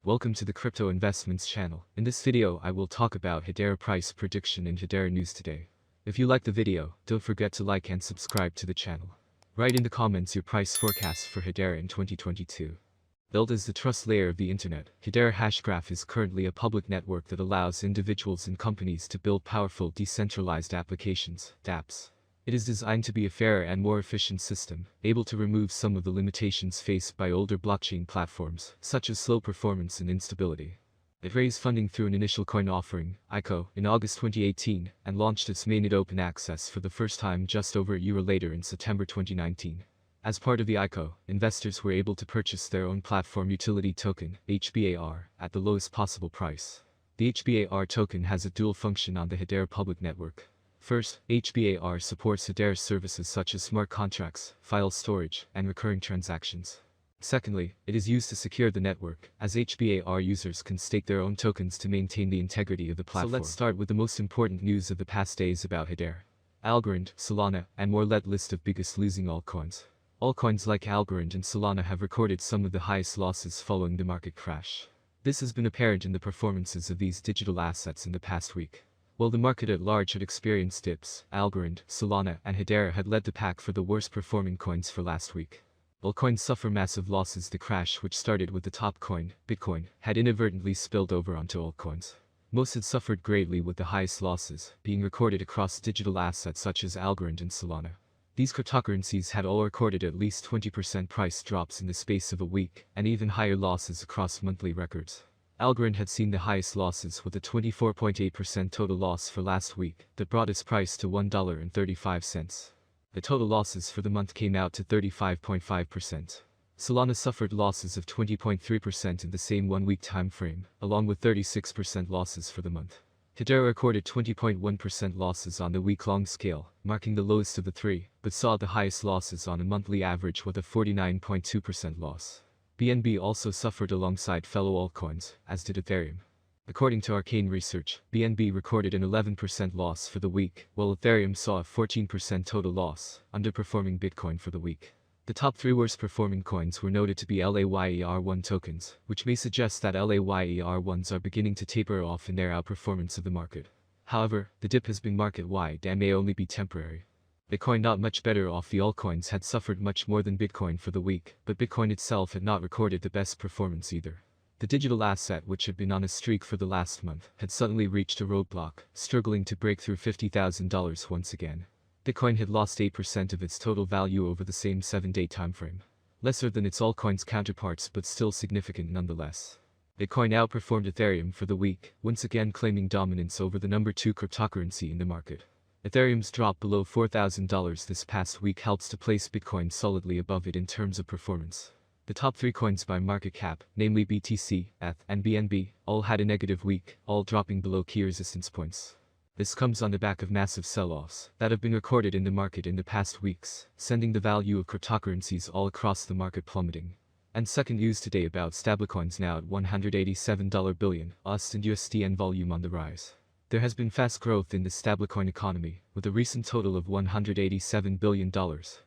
Welcome to the Crypto Investments channel. In this video, I will talk about Hedera price prediction and Hedera news today. If you like the video, don't forget to like and subscribe to the channel. Write in the comments your price forecast for Hedera in 2022. Built as the trust layer of the internet, Hedera hashgraph is currently a public network that allows individuals and companies to build powerful decentralized applications, dApps. It is designed to be a fairer and more efficient system, able to remove some of the limitations faced by older blockchain platforms, such as slow performance and instability. It raised funding through an initial coin offering, ICO, in August 2018, and launched its mainnet open access for the first time just over a year later in September 2019. As part of the ICO, investors were able to purchase their own platform utility token, HBAR, at the lowest possible price. The HBAR token has a dual function on the Hedera public network. First, HBAR supports Hedera services such as smart contracts, file storage, and recurring transactions. Secondly, it is used to secure the network, as HBAR users can stake their own tokens to maintain the integrity of the platform. So let's start with the most important news of the past days about Hedera. Algorand, Solana, and more list of biggest losing altcoins. Altcoins like Algorand and Solana have recorded some of the highest losses following the market crash. This has been apparent in the performances of these digital assets in the past week. While the market at large had experienced dips, Algorand, Solana, and Hedera had led the pack for the worst performing coins for last week. Altcoins suffer massive losses. The crash, which started with the top coin, Bitcoin, had inadvertently spilled over onto altcoins. Most had suffered greatly, with the highest losses being recorded across digital assets such as Algorand and Solana. These cryptocurrencies had all recorded at least 20% price drops in the space of a week, and even higher losses across monthly records. Algorand had seen the highest losses with a 24.8% total loss for last week that brought its price to $1.35. The total losses for the month came out to 35.5%. Solana suffered losses of 20.3% in the same one-week time frame, along with 36% losses for the month. Hedera recorded 20.1% losses on the week-long scale, marking the lowest of the three, but saw the highest losses on a monthly average with a 49.2% loss. BNB also suffered alongside fellow altcoins, as did Ethereum. According to Arcane Research, BNB recorded an 11% loss for the week, while Ethereum saw a 14% total loss, underperforming Bitcoin for the week. The top three worst performing coins were noted to be LAYER1 tokens, which may suggest that LAYER1s are beginning to taper off in their outperformance of the market. However, the dip has been market-wide and may only be temporary. Bitcoin not much better off. The altcoins had suffered much more than Bitcoin for the week, but Bitcoin itself had not recorded the best performance either. The digital asset, which had been on a streak for the last month, had suddenly reached a roadblock, struggling to break through $50,000 once again. Bitcoin had lost 8% of its total value over the same 7-day timeframe. Lesser than its altcoins counterparts, but still significant nonetheless. Bitcoin outperformed Ethereum for the week, once again claiming dominance over the number 2 cryptocurrency in the market. Ethereum's drop below $4,000 this past week helps to place Bitcoin solidly above it in terms of performance. The top 3 coins by market cap, namely BTC, ETH, and BNB, all had a negative week, all dropping below key resistance points. This comes on the back of massive sell-offs that have been recorded in the market in the past weeks, sending the value of cryptocurrencies all across the market plummeting. And second news today about stablecoins now at $187 billion, USD and USDN volume on the rise. There has been fast growth in the stablecoin economy, with a recent total of $187 billion,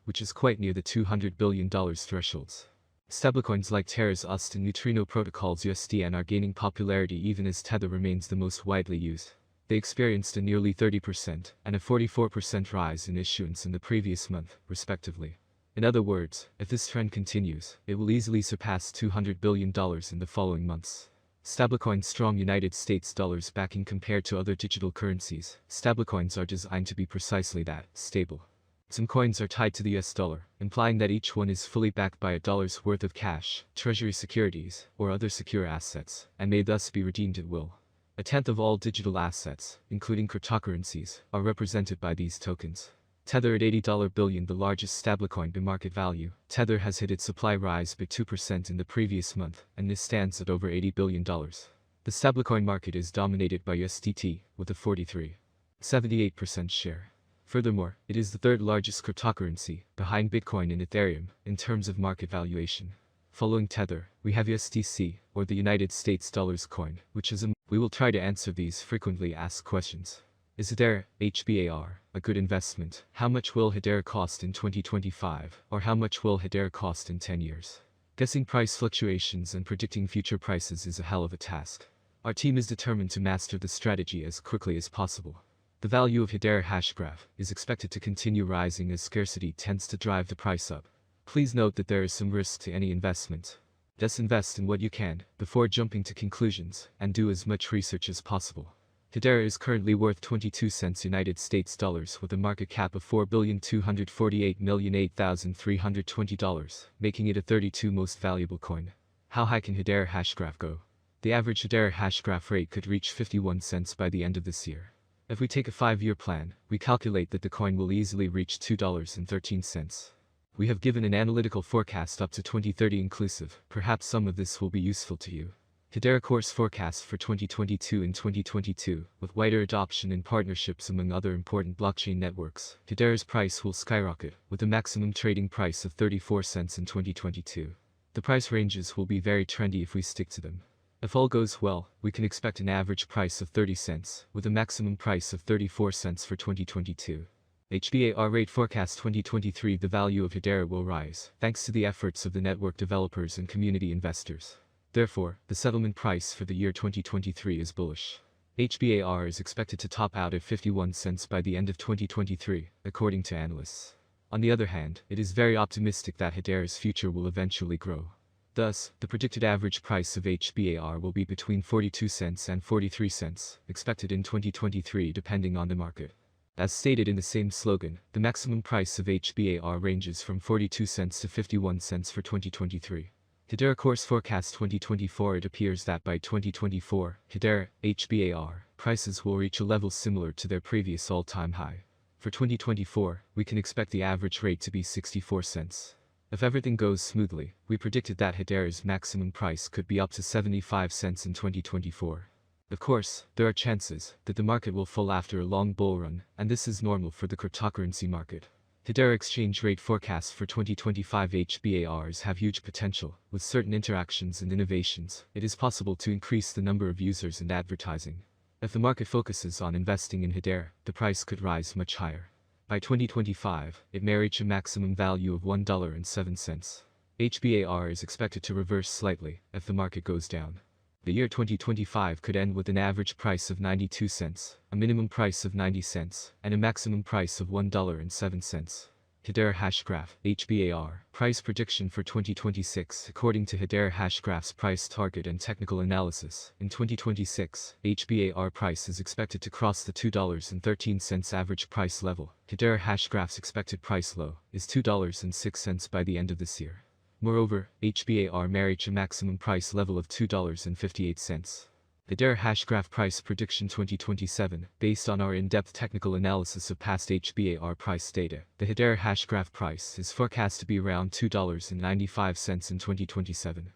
which is quite near the $200 billion thresholds. Stablecoins like Terra's USD and Neutrino protocols USDN are gaining popularity even as Tether remains the most widely used. They experienced a nearly 30% and a 44% rise in issuance in the previous month, respectively. In other words, if this trend continues, it will easily surpass $200 billion in the following months. Stablecoins' strong United States dollars backing compared to other digital currencies. Stablecoins are designed to be precisely that, stable. Some coins are tied to the US dollar, implying that each one is fully backed by a dollar's worth of cash, treasury securities, or other secure assets, and may thus be redeemed at will. A tenth of all digital assets, including cryptocurrencies, are represented by these tokens. Tether at $80 billion, the largest stablecoin by market value. Tether has hit its supply rise by 2% in the previous month, and this stands at over $80 billion. The stablecoin market is dominated by USDT, with a 43.78% share. Furthermore, it is the third largest cryptocurrency, behind Bitcoin and Ethereum, in terms of market valuation. Following Tether, we have USDC, or the United States dollars coin, which is we will try to answer these frequently asked questions. Is Hedera, HBAR, a good investment? How much will Hedera cost in 2025, or how much will Hedera cost in 10 years? Guessing price fluctuations and predicting future prices is a hell of a task. Our team is determined to master the strategy as quickly as possible. The value of Hedera hashgraph is expected to continue rising as scarcity tends to drive the price up. Please note that there is some risk to any investment. Just invest in what you can before jumping to conclusions and do as much research as possible. Hedera is currently worth 22 cents United States dollars with a market cap of $4,248,008,320, making it a 32 most valuable coin. How high can Hedera hashgraph go? The average Hedera hashgraph rate could reach 51 cents by the end of this year. If we take a 5-year plan, we calculate that the coin will easily reach $2.13. We have given an analytical forecast up to 2030 inclusive. Perhaps some of this will be useful to you. Hedera course forecasts for 2022 and 2022, with wider adoption and partnerships among other important blockchain networks. Hedera's price will skyrocket, with a maximum trading price of 34 cents in 2022. The price ranges will be very trendy if we stick to them. If all goes well, we can expect an average price of 30 cents, with a maximum price of 34 cents for 2022. HBAR rate forecast 2023. The value of Hedera will rise, thanks to the efforts of the network developers and community investors. Therefore, the settlement price for the year 2023 is bullish. HBAR is expected to top out at 51 cents by the end of 2023, according to analysts. On the other hand, it is very optimistic that Hedera's future will eventually grow. Thus, the predicted average price of HBAR will be between 42 cents and 43 cents, expected in 2023 depending on the market. As stated in the same slogan, the maximum price of HBAR ranges from 42 cents to 51 cents for 2023. Hedera course forecast 2024. It appears that by 2024, Hedera, HBAR, prices will reach a level similar to their previous all-time high. For 2024, we can expect the average rate to be 64 cents. If everything goes smoothly, we predicted that Hedera's maximum price could be up to 75 cents in 2024. Of course, there are chances that the market will fall after a long bull run, and this is normal for the cryptocurrency market. Hedera exchange rate forecasts for 2025. HBARs have huge potential. With certain interactions and innovations, it is possible to increase the number of users and advertising. If the market focuses on investing in Hedera, the price could rise much higher. By 2025, it may reach a maximum value of $1.07. HBAR is expected to reverse slightly if the market goes down. The year 2025 could end with an average price of 92 cents, a minimum price of 90 cents, and a maximum price of $1.07. Hedera hashgraph, HBAR, price prediction for 2026. According to Hedera hashgraph's price target and technical analysis, in 2026, HBAR price is expected to cross the $2.13 average price level. Hedera hashgraph's expected price low is $2.06 by the end of this year. Moreover, HBAR may reach a maximum price level of $2.58. Hedera hashgraph price prediction 2027. Based on our in-depth technical analysis of past HBAR price data, the Hedera hashgraph price is forecast to be around $2.95 in 2027.